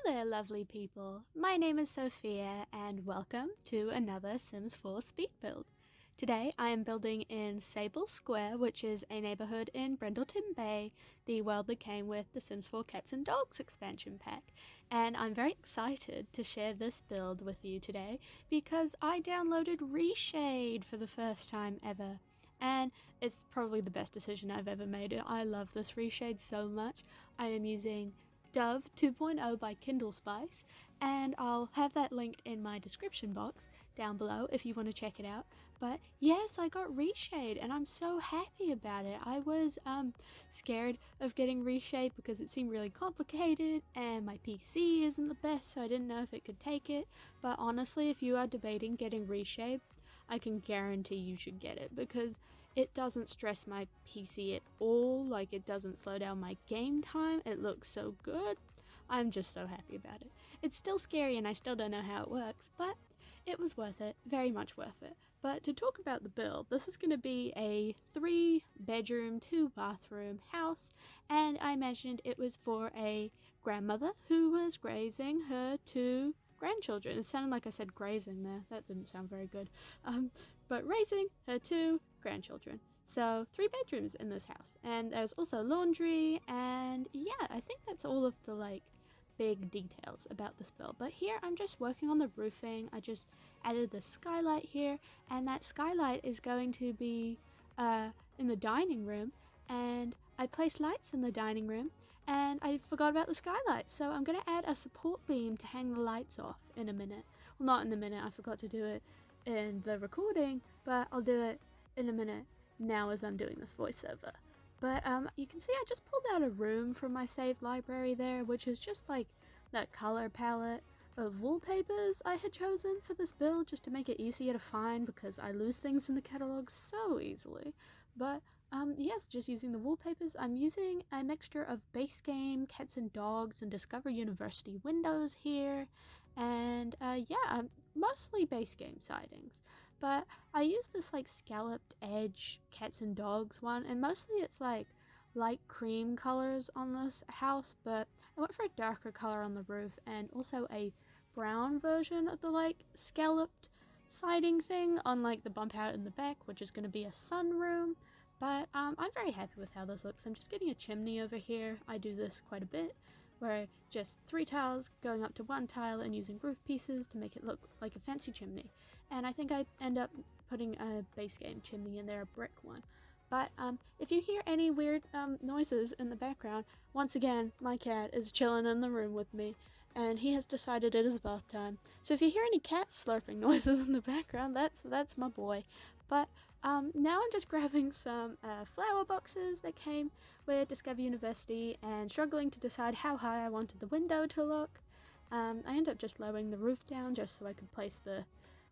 there, lovely people. My name is Sophia and welcome to another Sims 4 speed build. Today I am building in Sable Square, which is a neighborhood in Brindleton Bay, the world that came with the Sims 4 Cats and Dogs expansion pack. And I'm very excited to share this build with you today because I downloaded Reshade for the first time ever. And it's probably the best decision I've ever made. I love this reshade so much. I am using Dove 2.0 by Kindle Spice, and I'll have that linked in my description box down below if you want to check it out. But yes, I got reshade and I'm so happy about it. I was scared of getting reshade because it seemed really complicated and my PC isn't the best, so I didn't know if it could take it. But honestly, if you are debating getting reshade, I can guarantee you should get it because it doesn't stress my PC at all. Like, it doesn't slow down my game time. It looks so good. I'm just so happy about it. It's still scary and I still don't know how it works, but it was worth it. Very much worth it. But to talk about the build, this is going to be a 3-bedroom, 2-bathroom house, and I imagined it was for a grandmother who was raising her 2 grandchildren. It sounded like I said grazing there. That didn't sound very good. But raising her 2 grandchildren. So 3 bedrooms in this house. And there's also laundry, and yeah, I think that's all of the big details about this build. But here I'm just working on the roofing. I just added the skylight here, and that skylight is going to be in the dining room, and I placed lights in the dining room and I forgot about the skylight, so I'm going to add a support beam to hang the lights off in a minute. Well, not in a minute, I forgot to do it in the recording, but I'll do it in a minute now as I'm doing this voiceover. But you can see I just pulled out a room from my saved library there, which is just like that color palette of wallpapers I had chosen for this build just to make it easier to find because I lose things in the catalog so easily. But yes, just using the wallpapers. I'm using a mixture of basegame, cats and dogs, and Discover University windows here. And yeah, mostly basegame sidings. But I use this scalloped edge cats and dogs one, and mostly it's light cream colors on this house, but I went for a darker color on the roof and also a brown version of the scalloped siding thing on the bump out in the back, which is going to be a sunroom. But I'm very happy with how this looks. I'm just getting a chimney over here. I do this quite a bit, where just 3 tiles going up to 1 tile and using roof pieces to make it look like a fancy chimney. And I think I end up putting a base game chimney in there, a brick one. But if you hear any weird noises in the background, once again, my cat is chilling in the room with me, and he has decided it is bath time. So if you hear any cat slurping noises in the background, that's my boy. But now I'm just grabbing some flower boxes that came with Discover University and struggling to decide how high I wanted the window to look. I ended up just lowering the roof down just so I could place the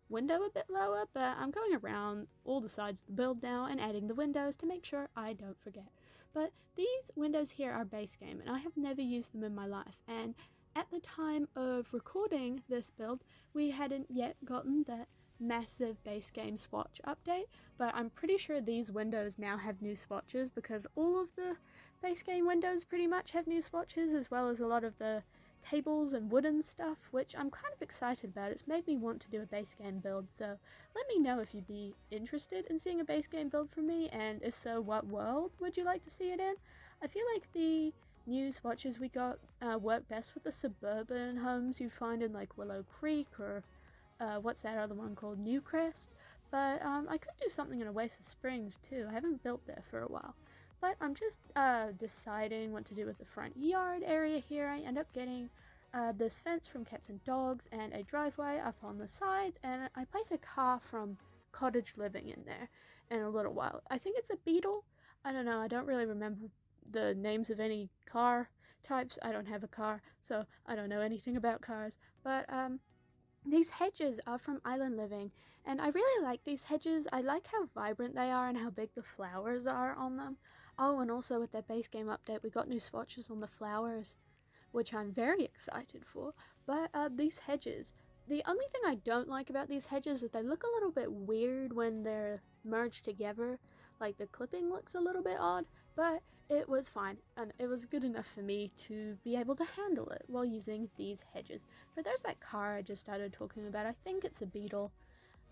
window a bit lower, but I'm going around all the sides of the build now and adding the windows to make sure I don't forget. But these windows here are base game and I have never used them in my life, and at the time of recording this build we hadn't yet gotten that massive base game swatch update, but I'm pretty sure these windows now have new swatches because all of the base game windows pretty much have new swatches, as well as a lot of the tables and wooden stuff, which I'm kind of excited about. It's made me want to do a base game build, so let me know if you'd be interested in seeing a base game build from me, and if so, what world would you like to see it in? I feel like the new swatches we got work best with the suburban homes you'd find in Willow Creek or what's that other one called, Newcrest, but I could do something in Oasis Springs too. I haven't built there for a while. But I'm just deciding what to do with the front yard area here. I end up getting this fence from Cats and Dogs and a driveway up on the sides, and I place a car from Cottage living in there in a little while. I think it's a Beetle. I don't know. I don't really remember the names of any car types. I don't have a car, so I don't know anything about cars. But these hedges are from Island Living, and I really like these hedges. I like how vibrant they are and how big the flowers are on them. Oh, and also with their base game update, we got new swatches on the flowers, which I'm very excited for. But these hedges, the only thing I don't like about these hedges is they look a little bit weird when they're merged together. Like the clipping looks a little bit odd, but it was fine, and it was good enough for me to be able to handle it while using these hedges. But there's that car I just started talking about. I think it's a beetle.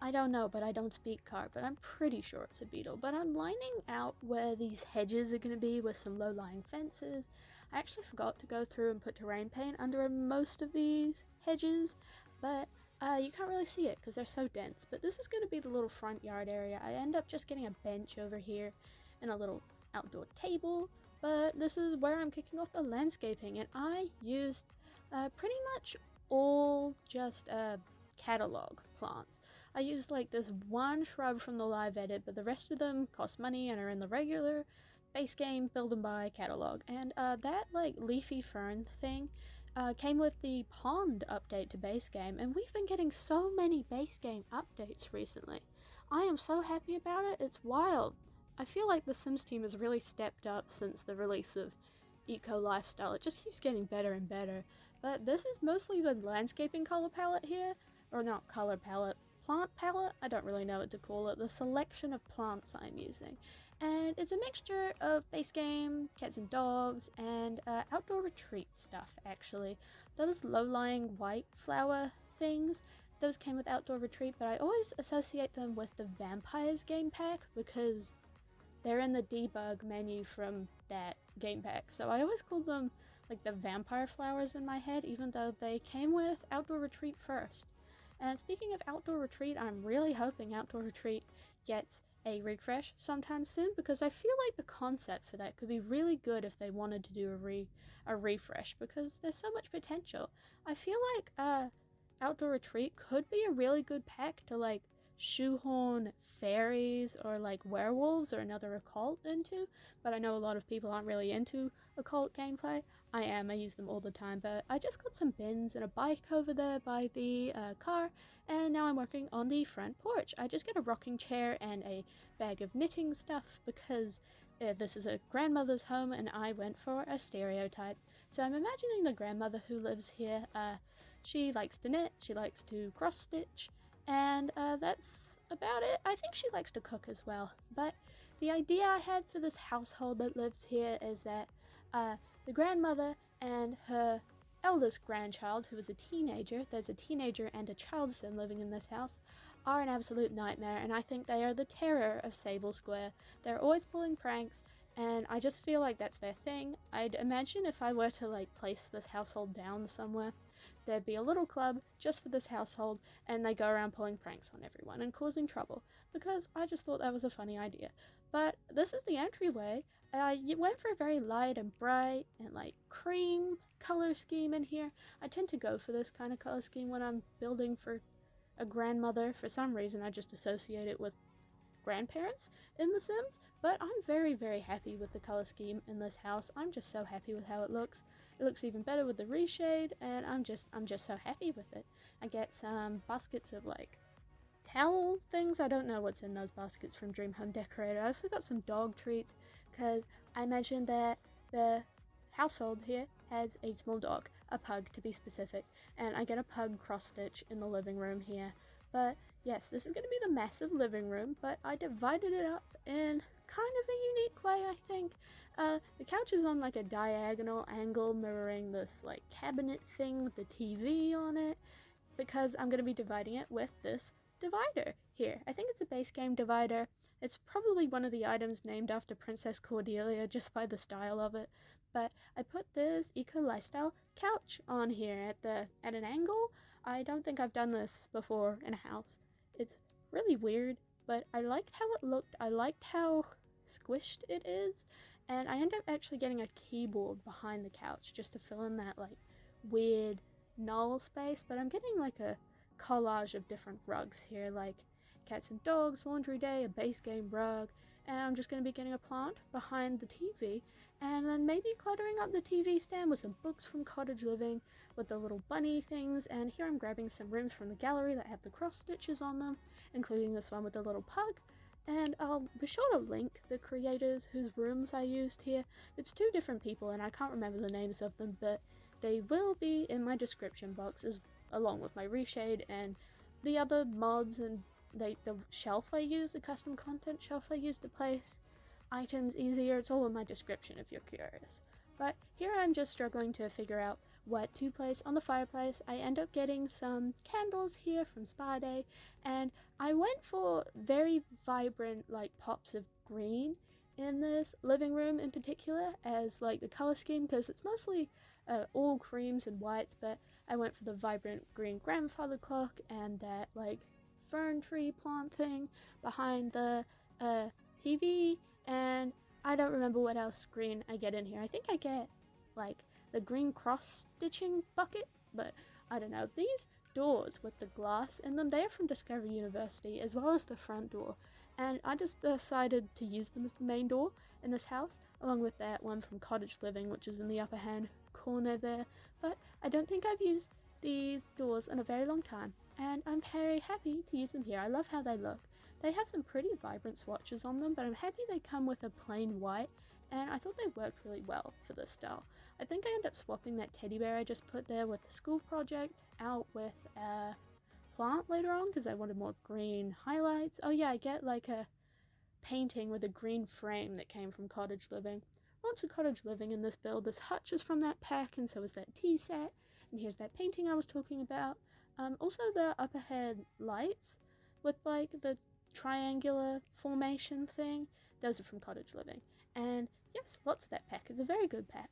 I don't know, but I don't speak car, but I'm pretty sure it's a beetle. But I'm lining out where these hedges are going to be with some low-lying fences. I actually forgot to go through and put terrain paint under most of these hedges, but you can't really see it because they're so dense. But this is going to be the little front yard area. I end up just getting a bench over here and a little outdoor table, but this is where I'm kicking off the landscaping, and I used pretty much all just catalog plants. I used like this one shrub from the live edit, but the rest of them cost money and are in the regular base game build and buy catalog. And that like leafy fern thing came with the pond update to base game, and we've been getting so many base game updates recently. I am so happy about it. It's wild. I feel like the Sims team has really stepped up since the release of Eco Lifestyle. It just keeps getting better and better. But this is mostly the landscaping color palette here, or not color palette, plant palette? I don't really know what to call it. The selection of plants I'm using. And it's a mixture of base game, cats and dogs, and outdoor retreat stuff, actually. Those low-lying white flower things, those came with outdoor retreat, but I always associate them with the vampires game pack because they're in the debug menu from that game pack. So I always call them like the vampire flowers in my head, even though they came with outdoor retreat first. And speaking of outdoor retreat, I'm really hoping outdoor retreat gets a refresh sometime soon, because I feel like the concept for that could be really good if they wanted to do a refresh, because there's so much potential. I feel like outdoor retreat could be a really good pack to like shoehorn fairies or like werewolves or another occult into, but I know a lot of people aren't really into occult gameplay. I use them all the time, but I just got some bins and a bike over there by the car, and now I'm working on the front porch. I just got a rocking chair and a bag of knitting stuff because this is a grandmother's home and I went for a stereotype. So I'm imagining the grandmother who lives here, she likes to knit, she likes to cross stitch, and that's about it. I think she likes to cook as well. But the idea I had for this household that lives here is that the grandmother and her eldest grandchild, who is a teenager, there's a teenager and a child sim living in this house, are an absolute nightmare, and I think they are the terror of Sable Square. They're always pulling pranks, and I just feel like that's their thing. I'd imagine if I were to like place this household down somewhere, there'd be a little club just for this household, and they go around pulling pranks on everyone and causing trouble, because I just thought that was a funny idea. But this is the entryway. You went for a very light and bright and like cream color scheme in here. I tend to go for this kind of color scheme when I'm building for a grandmother. For some reason I just associate it with grandparents in The Sims, but I'm very, very happy with the color scheme in this house. I'm just so happy with how it looks. It looks even better with the reshade, and I'm just so happy with it. I get some baskets of like towel things. I don't know what's in those baskets from Dream Home Decorator. I also got some dog treats because I mentioned that the household here has a small dog, a pug to be specific, and I get a pug cross stitch in the living room here. But yes, this is going to be the massive living room, but I divided it up in kind of a unique way, I think. The couch is on like a diagonal angle mirroring this like cabinet thing with the TV on it, because I'm going to be dividing it with this divider here. I think it's a base game divider. It's probably one of the items named after Princess Cordelia just by the style of it. But I put this Eco Lifestyle couch on here at an angle. I don't think I've done this before in a house. It's really weird, but I liked how it looked. I liked how squished it is, and I end up actually getting a keyboard behind the couch just to fill in that like weird null space. But I'm getting like a collage of different rugs here, like cats and dogs, laundry day, a base game rug, and I'm just going to be getting a plant behind the TV, and then maybe cluttering up the TV stand with some books from Cottage Living with the little bunny things. And here I'm grabbing some rooms from the gallery that have the cross stitches on them, including this one with the little pug. And I'll be sure to link the creators whose rooms I used here. It's two different people and I can't remember the names of them, but they will be in my description box along with my reshade and the other mods and the shelf I use, the custom content shelf I use to place items easier. It's all in my description if you're curious. But here I'm just struggling to figure out what to place on the fireplace. I end up getting some candles here from Spa Day, and I went for very vibrant like pops of green in this living room in particular as like the color scheme, because it's mostly all creams and whites, but I went for the vibrant green grandfather clock and that like fern tree plant thing behind the TV, and I don't remember what else green I get in here. I think I get like the green cross stitching bucket, but I don't know. These doors with the glass in them, they are from Discovery University, as well as the front door, and I just decided to use them as the main door in this house, along with that one from Cottage Living, which is in the upper hand corner there. But I don't think I've used these doors in a very long time, and I'm very happy to use them here. I love how they look. They have some pretty vibrant swatches on them, but I'm happy they come with a plain white, and I thought they worked really well for this style. I think I ended up swapping that teddy bear I just put there with the school project out with a plant later on because I wanted more green highlights. Oh yeah, I get like a painting with a green frame that came from Cottage Living. Lots of Cottage Living in this build. This hutch is from that pack, and so is that tea set. And here's that painting I was talking about. Also the upper head lights with like the triangular formation thing. Those are from Cottage Living. And yes, lots of that pack. It's a very good pack.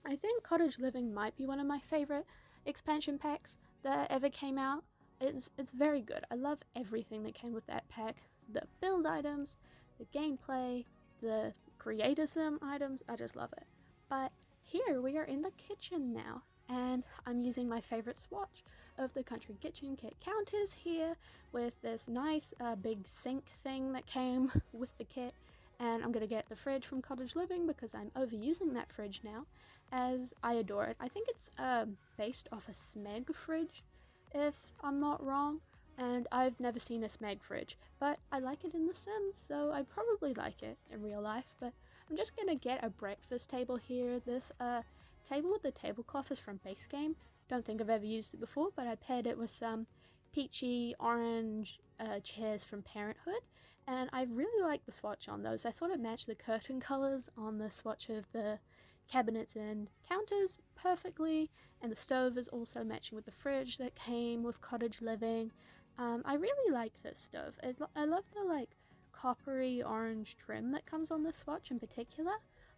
I think Cottage Living might be one of my favorite expansion packs that ever came out. It's very good. I love everything that came with that pack. The build items, the gameplay, the creator sim items. I just love it. But here we are in the kitchen now, and I'm using my favorite swatch of the Country Kitchen kit counters here with this nice big sink thing that came with the kit. And I'm going to get the fridge from Cottage Living because I'm overusing that fridge now, as I adore it. I think it's based off a Smeg fridge, if I'm not wrong, and I've never seen a Smeg fridge, but I like it in The Sims, so I'd probably like it in real life. But I'm just going to get a breakfast table here. This table with the tablecloth is from Basegame. Don't think I've ever used it before, but I paired it with some peachy orange chairs from Parenthood, and I really like the swatch on those. I thought it matched the curtain colors on the swatch of the cabinets and counters perfectly, and the stove is also matching with the fridge that came with Cottage Living. I really like this stove. I love the like coppery orange trim that comes on this swatch in particular,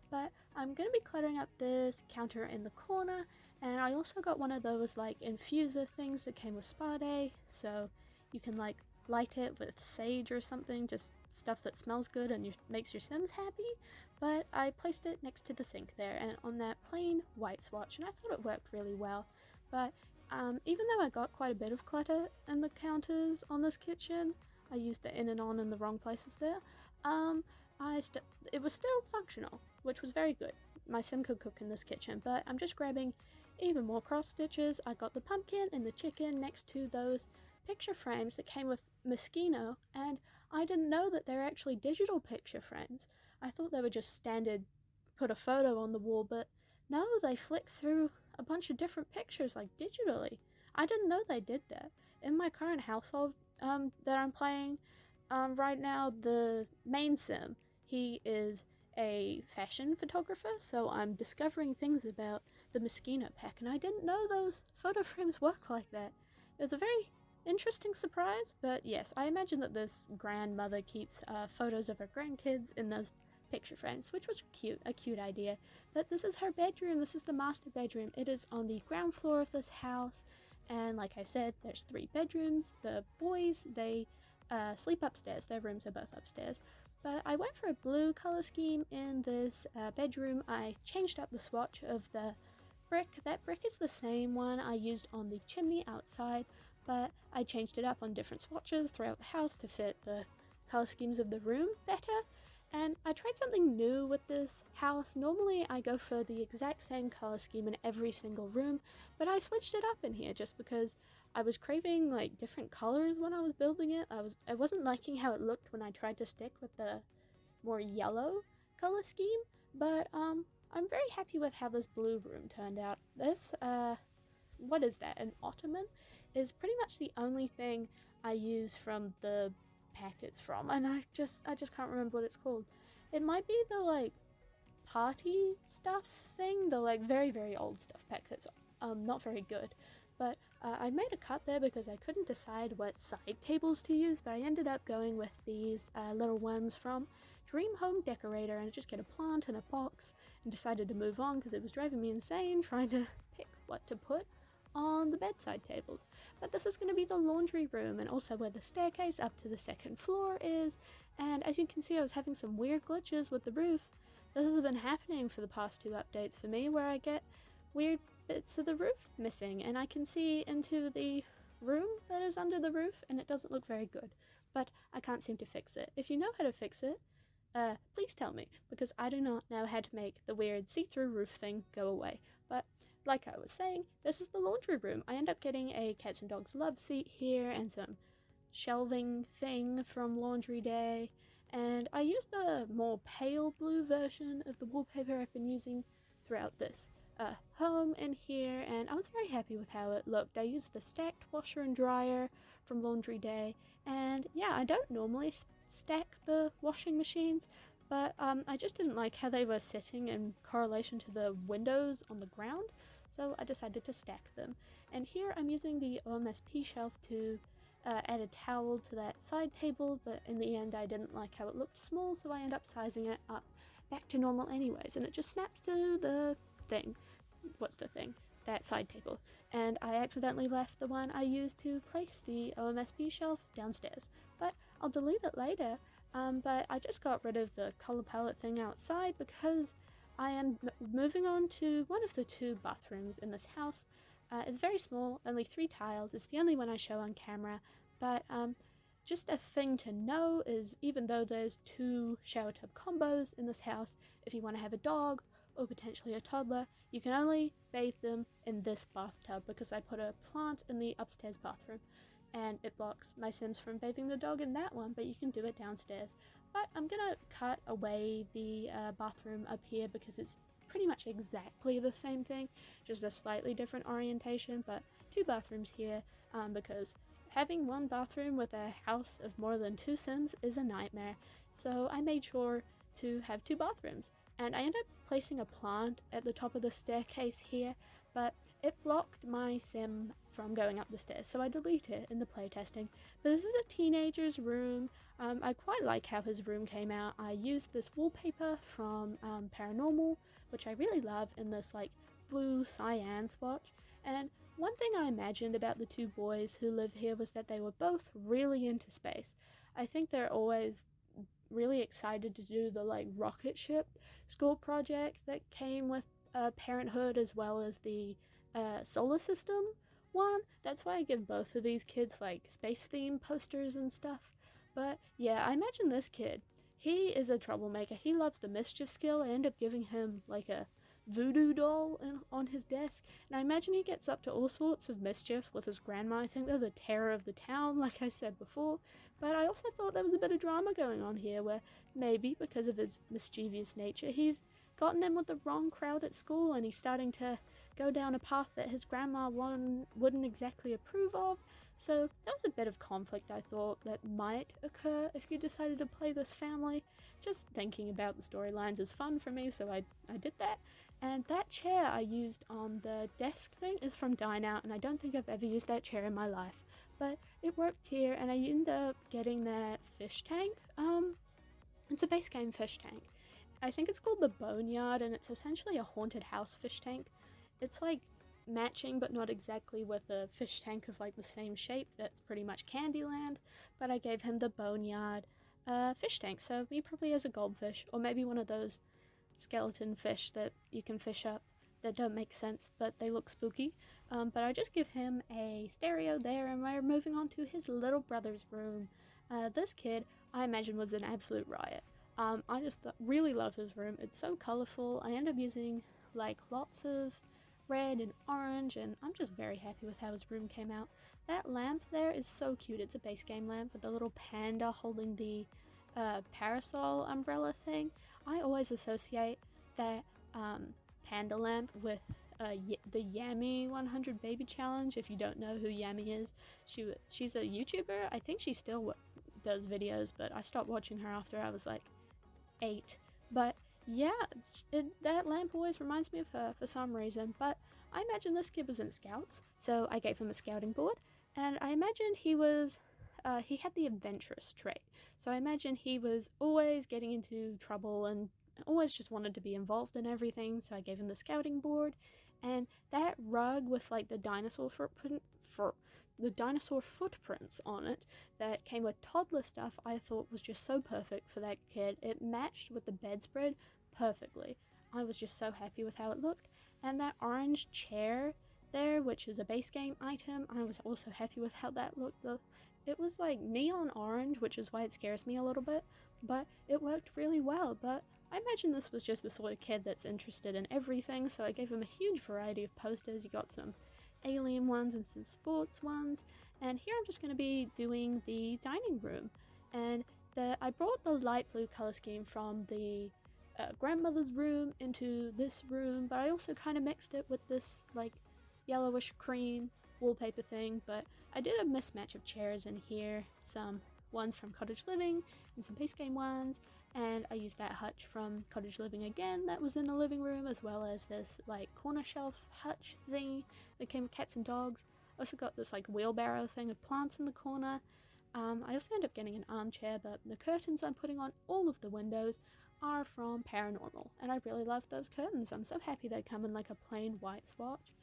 but I'm going to be cluttering up this counter in the corner, and I also got one of those like infuser things that came with Spa Day, so you can like light it with sage or something, just stuff that smells good and makes your Sims happy. But I placed it next to the sink there and on that plain white swatch, and I thought it worked really well. But even though I got quite a bit of clutter in the counters on this kitchen, I used the in and on in the wrong places there, it was still functional, which was very good. My Sim could cook in this kitchen, but I'm just grabbing even more cross stitches. I got the pumpkin and the chicken next to those picture frames that came with Moschino, and I didn't know that they're actually digital picture frames. I thought they were just standard put a photo on the wall, but no, they flick through a bunch of different pictures like digitally. I didn't know they did that. In my current household that I'm playing right now, the main Sim, he is a fashion photographer, so I'm discovering things about the Moschino pack, and I didn't know those photo frames work like that. It was a very interesting surprise, but yes, I imagine that this grandmother keeps photos of her grandkids in those picture frames, which was a cute idea. But this is her bedroom. This is the master bedroom. It is on the ground floor of this house, and like I said, there's 3 bedrooms. The boys, they sleep upstairs. Their rooms are both upstairs. But I went for a blue color scheme in this bedroom. I changed up the swatch of the brick. That brick is the same one I used on the chimney outside, but I changed it up on different swatches throughout the house to fit the color schemes of the room better. And I tried something new with this house. Normally I go for the exact same color scheme in every single room, but I switched it up in here just because I was craving like different colors when I was building it. I wasn't liking how it looked when I tried to stick with the more yellow color scheme, but I'm very happy with how this blue room turned out. This what is that, an ottoman? is pretty much the only thing I use from the pack it's from, and I just can't remember what it's called. It might be the like party stuff thing, the like very very old stuff pack that's not very good. But I made a cut there because I couldn't decide what side tables to use, but I ended up going with these little ones from Dream Home Decorator, and I just get a plant in a box and decided to move on because it was driving me insane trying to pick what to put on the bedside tables. But this is going to be the laundry room and also where the staircase up to the second floor is, and as you can see I was having some weird glitches with the roof. This has been happening for the past 2 updates for me, where I get weird bits of the roof missing and I can see into the room that is under the roof and it doesn't look very good, but I can't seem to fix it. If you know how to fix it, please tell me, because I do not know how to make the weird see-through roof thing go away. But like I was saying, this is the laundry room. I end up getting a cats and dogs love seat here and some shelving thing from Laundry Day, and I used the more pale blue version of the wallpaper I've been using throughout this home in here, and I was very happy with how it looked. I used the stacked washer and dryer from Laundry Day, and yeah, I don't normally stack the washing machines, but I just didn't like how they were sitting in correlation to the windows on the ground, so I decided to stack them. And here I'm using the OMSP shelf to add a towel to that side table, but in the end I didn't like how it looked small, so I end up sizing it up back to normal anyways, and it just snaps to the thing. What's the thing? That side table. And I accidentally left the one I used to place the OMSP shelf downstairs, but I'll delete it later. But I just got rid of the color palette thing outside because I am moving on to one of the 2 bathrooms in this house. It's very small, only 3 tiles. It's the only one I show on camera, but just a thing to know is even though there's 2 shower tub combos in this house, if you want to have a dog or potentially a toddler, you can only bathe them in this bathtub because I put a plant in the upstairs bathroom and it blocks my Sims from bathing the dog in that one, but you can do it downstairs. But I'm gonna cut away the bathroom up here because it's pretty much exactly the same thing, just a slightly different orientation, but 2 bathrooms here because having 1 bathroom with a house of more than 2 Sims is a nightmare, so I made sure to have 2 bathrooms. And I ended up placing a plant at the top of the staircase here, but it blocked my Sim from going up the stairs, so I deleted it in the playtesting. But this is a teenager's room. I quite like how his room came out. I used this wallpaper from Paranormal, which I really love, in this like blue cyan swatch. And one thing I imagined about the 2 boys who live here was that they were both really into space. I think they're always really excited to do the like rocket ship school project that came with Parenthood, as well as the solar system one. That's why I give both of these kids like space theme posters and stuff. But yeah, I imagine this kid, he is a troublemaker. He loves the mischief skill. I end up giving him like a voodoo doll on his desk, and I imagine he gets up to all sorts of mischief with his grandma. I think they're the terror of the town, like I said before, but I also thought there was a bit of drama going on here where maybe because of his mischievous nature he's gotten in with the wrong crowd at school and he's starting to go down a path that his grandma wouldn't exactly approve of. So that was a bit of conflict I thought that might occur if you decided to play this family. Just thinking about the storylines is fun for me, so I did that. And that chair I used on the desk thing is from Dine, and I don't think I've ever used that chair in my life. But it worked here, and I ended up getting that fish tank. It's a base game fish tank. I think it's called the Boneyard, and it's essentially a haunted house fish tank. It's like matching, but not exactly, with a fish tank of like the same shape that's pretty much Candyland, but I gave him the Boneyard fish tank, so he probably has a goldfish, or maybe one of those skeleton fish that you can fish up that don't make sense, but they look spooky. But I just give him a stereo there, and we're moving on to his little brother's room. This kid, I imagine, was an absolute riot. I just really love his room. It's so colorful. I end up using like lots of red and orange, and I'm just very happy with how his room came out. That lamp there is so cute. It's a base game lamp with the little panda holding the parasol umbrella thing. I always associate that panda lamp with the Yummy 100 Baby Challenge. If you don't know who Yummy is, she's a YouTuber. I think she still does videos, but I stopped watching her after I was like 8. But yeah, that lamp always reminds me of her for some reason. But I imagine this kid was in Scouts, so I gave him a scouting board, and I imagined he had the adventurous trait. So I imagine he was always getting into trouble and always just wanted to be involved in everything, so I gave him the scouting board. And that rug with like the dinosaur footprints on it that came with Toddler stuff, I thought was just so perfect for that kid. It matched with the bedspread perfectly. I was just so happy with how it looked. And that orange chair there, which is a base game item, I was also happy with how that looked. It was like neon orange, which is why it scares me a little bit, but it worked really well. But I imagine this was just the sort of kid that's interested in everything, so I gave him a huge variety of posters. You got some alien ones and some sports ones, and here I'm just going to be doing the dining room. And I brought the light blue color scheme from the grandmother's room into this room, but I also kind of mixed it with this like yellowish cream wallpaper thing. But I did a mismatch of chairs in here, some ones from Cottage Living and some base game ones, and I used that hutch from Cottage Living again that was in the living room, as well as this like corner shelf hutch thing that came with cats and dogs. I also got this like wheelbarrow thing of plants in the corner. I also ended up getting an armchair, but the curtains I'm putting on all of the windows are from Paranormal, and I really love those curtains. I'm so happy they come in like a plain white swatch.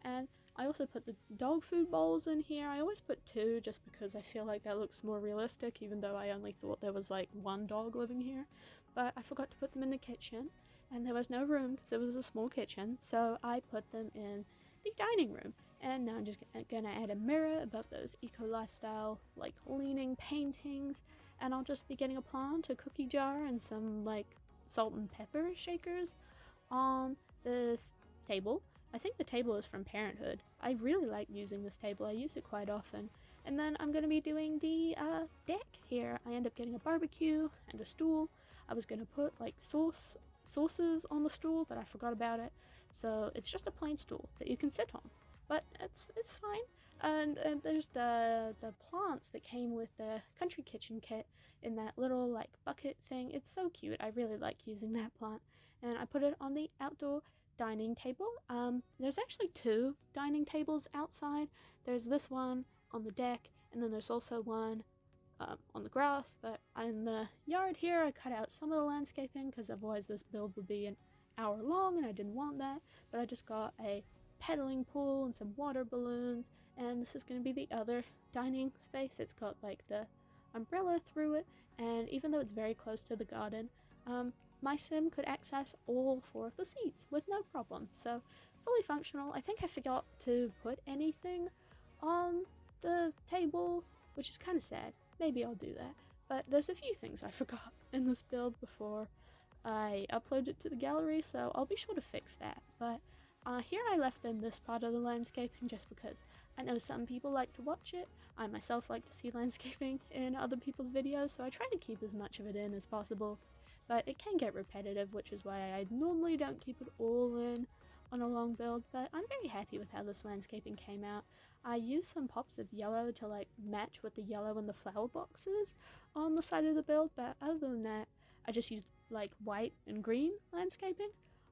And I also put the dog food bowls in here. I always put 2 just because I feel like that looks more realistic, even though I only thought there was like 1 dog living here. But I forgot to put them in the kitchen, and there was no room because it was a small kitchen, so I put them in the dining room. And now I'm just gonna add a mirror above those eco lifestyle like leaning paintings, and I'll just be getting a plant, a cookie jar, and some like salt and pepper shakers on this table. I think the table is from Parenthood. I really like using this table. I use it quite often. And then I'm going to be doing the deck here. I end up getting a barbecue and a stool. I was going to put like sauces on the stool, but I forgot about it. So it's just a plain stool that you can sit on. But it's fine. And there's the plants that came with the country kitchen kit in that little like bucket thing. It's so cute. I really like using that plant. And I put it on the outdoor dining table. There's actually 2 dining tables outside. There's this one on the deck, and then there's also one on the grass. But in the yard here, I cut out some of the landscaping because otherwise this build would be an hour long, and I didn't want that. But I just got a pedaling pool and some water balloons, and this is going to be the other dining space. It's got like the umbrella through it, and even though it's very close to the garden, my sim could access all 4 of the seats with no problem. So fully functional. I think I forgot to put anything on the table, which is kind of sad. Maybe I'll do that. But there's a few things I forgot in this build before I upload it to the gallery, so I'll be sure to fix that. But here I left in this part of the landscaping just because I know some people like to watch it. I myself like to see landscaping in other people's videos, so I try to keep as much of it in as possible. But it can get repetitive, which is why I normally don't keep it all in on a long build, but I'm very happy with how this landscaping came out. I used some pops of yellow to like match with the yellow in the flower boxes on the side of the build, but other than that, I just used like white and green landscaping.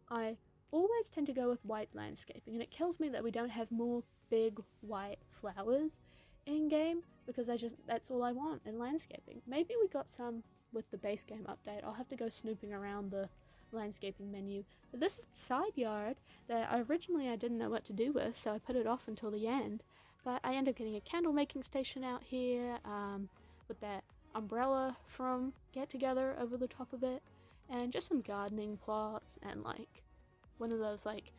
I always tend to go with white landscaping, and it kills me that we don't have more big white flowers in game, because that's all I want in landscaping. Maybe we got some with the base game update. I'll have to go snooping around the landscaping menu. But this is the side yard that originally I didn't know what to do with, so I put it off until the end. But I ended up getting a candle making station out here with that umbrella from Get Together over the top of it, and just some gardening plots and like one of those like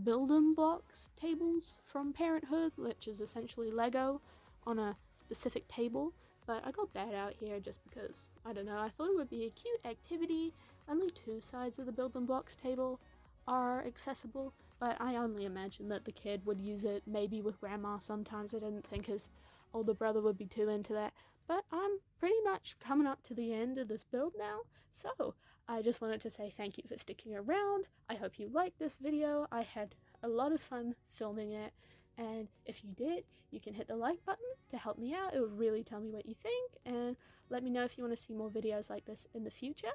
building blocks tables from Parenthood, which is essentially Lego on a specific table. But I got that out here just because, I don't know, I thought it would be a cute activity. Only 2 sides of the building blocks table are accessible, but I only imagine that the kid would use it maybe with grandma sometimes. I didn't think his older brother would be too into that. But I'm pretty much coming up to the end of this build now, so I just wanted to say thank you for sticking around. I hope you liked this video. I had a lot of fun filming it, and if you did, you can hit the like button to help me out. It would really tell me what you think, and let me know if you want to see more videos like this in the future.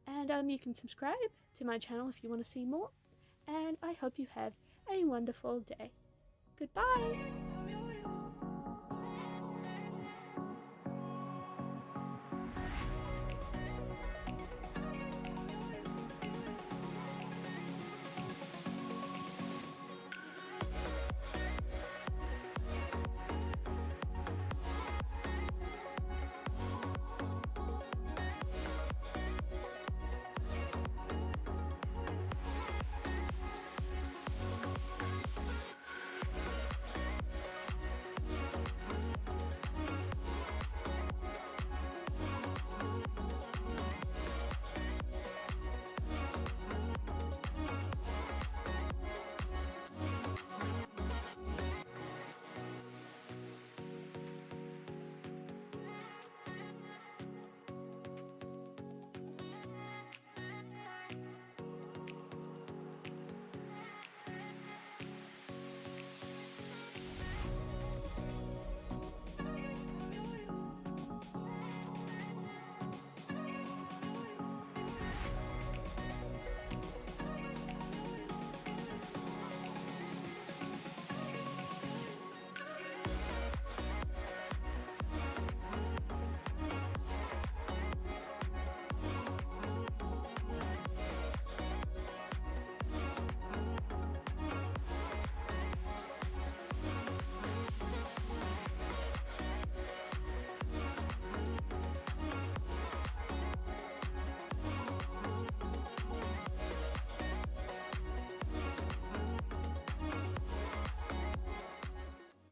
And you can subscribe to my channel if you want to see more, and I hope you have a wonderful day. Goodbye!